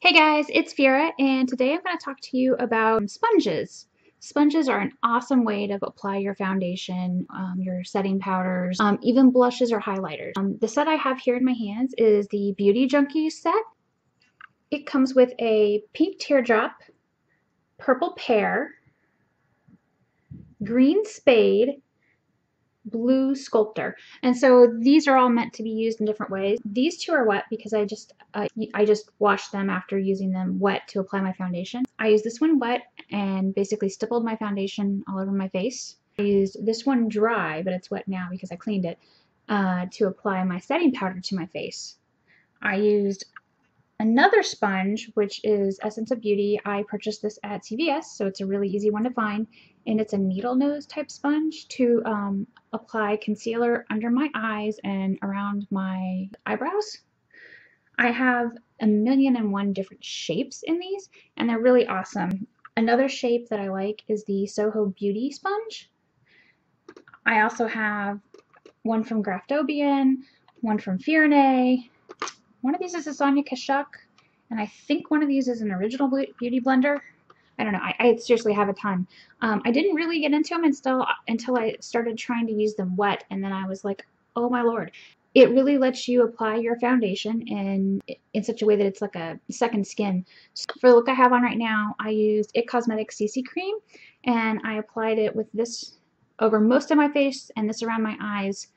Hey guys, it's Phyrra, and today I'm going to talk to you about sponges. Sponges are an awesome way to apply your foundation, your setting powders, even blushes or highlighters. The set I have here in my hands is the Beauty Junkie set. It comes with a pink teardrop, purple pear, green spade, blue sculptor, and so these are all meant to be used in different ways. These two are wet because I just washed them after using them wet to apply my foundation. I used this one wet and basically stippled my foundation all over my face. I used this one dry, but it's wet now because I cleaned it, to apply my setting powder to my face. I used another sponge, which is Essence of Beauty. I purchased this at CVS, so it's a really easy one to find, and it's a needle nose type sponge to apply concealer under my eyes and around my eyebrows. I have 1,000,001 different shapes in these, and they're really awesome. Another shape that I like is the Soho Beauty sponge. I also have one from Graftobian, one from Phyrra. One of these is a Sonia Kashuk, and I think one of these is an original beauty blender. I don't know. I seriously have a ton. I didn't really get into them until I started trying to use them wet, and then I was like, oh my lord. It really lets you apply your foundation in such a way that it's like a second skin. So for the look I have on right now, I used It Cosmetics CC Cream, and I applied it with this over most of my face and this around my eyes.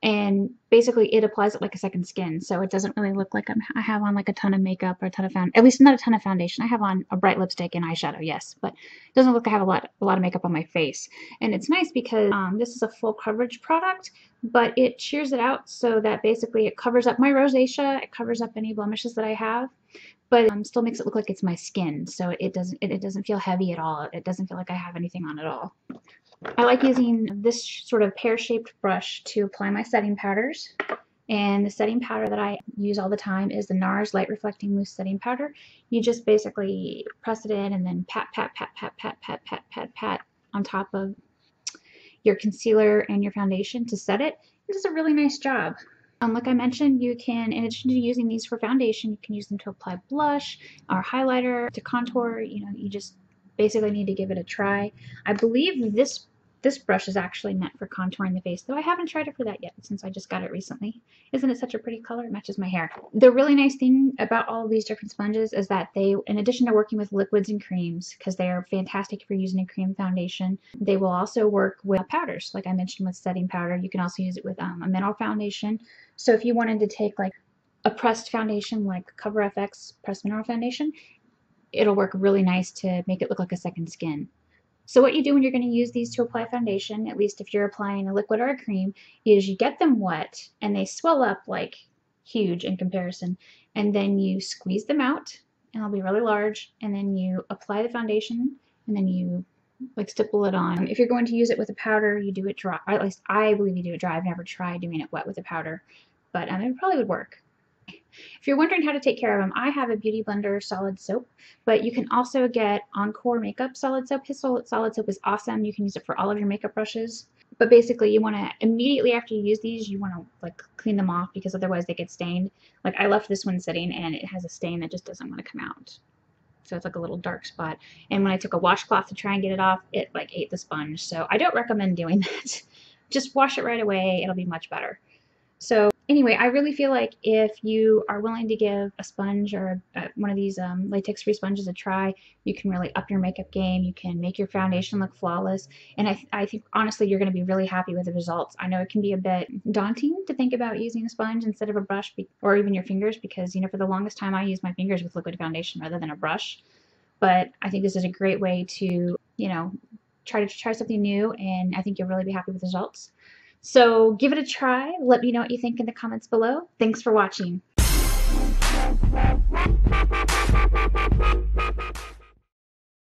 And basically it applies it like a second skin, so it doesn't really look like I have on like a ton of makeup or a ton of at least not a ton of foundation. I have on a bright lipstick and eyeshadow, yes, but it doesn't look like I have a lot of makeup on my face. And it's nice because this is a full coverage product, but it shears it out so that basically it covers up my rosacea, it covers up any blemishes that I have, but still makes it look like it's my skin, so it doesn't feel heavy at all. It doesn't feel like I have anything on at all. I like using this sort of pear-shaped brush to apply my setting powders, and the setting powder that I use all the time is the NARS Light Reflecting Mousse Setting Powder. You just basically press it in and then pat, pat, pat, pat, pat, pat, pat, pat, pat on top of your concealer and your foundation to set it. It does a really nice job. Like I mentioned, you can, in addition to using these for foundation, you can use them to apply blush or highlighter, to contour. You know, you just basically need to give it a try. I believe this brush is actually meant for contouring the face, though I haven't tried it for that yet since I just got it recently. Isn't it such a pretty color? It matches my hair. The really nice thing about all of these different sponges is that they, in addition to working with liquids and creams, because they are fantastic if you're using a cream foundation, they will also work with powders. Like I mentioned with setting powder, you can also use it with a mineral foundation. So if you wanted to take like a pressed foundation like Cover FX Pressed Mineral Foundation, it'll work really nice to make it look like a second skin. So what you do when you're going to use these to apply foundation, at least if you're applying a liquid or a cream, is you get them wet and they swell up like huge in comparison, and then you squeeze them out and they'll be really large, and then you apply the foundation and then you like stipple it on. If you're going to use it with a powder, you do it dry. Or at least I believe you do it dry. I've never tried doing it wet with a powder, but it probably would work. If you're wondering how to take care of them, I have a Beauty Blender solid soap, but you can also get Encore Makeup solid soap. His solid soap is awesome. You can use it for all of your makeup brushes. But basically, you want to, immediately after you use these, you want to like clean them off because otherwise they get stained. Like I left this one sitting and it has a stain that just doesn't want to come out. So it's like a little dark spot. And when I took a washcloth to try and get it off, it like ate the sponge. So I don't recommend doing that. Just wash it right away. It'll be much better. So anyway, I really feel like if you are willing to give a sponge or one of these latex-free sponges a try, you can really up your makeup game. You can make your foundation look flawless. And I think, honestly, you're going to be really happy with the results. I know it can be a bit daunting to think about using a sponge instead of a brush or even your fingers because, you know, for the longest time I used my fingers with liquid foundation rather than a brush. But I think this is a great way to, you know, try something new, and I think you'll really be happy with the results. So give it a try. Let me know what you think in the comments below. Thanks for watching.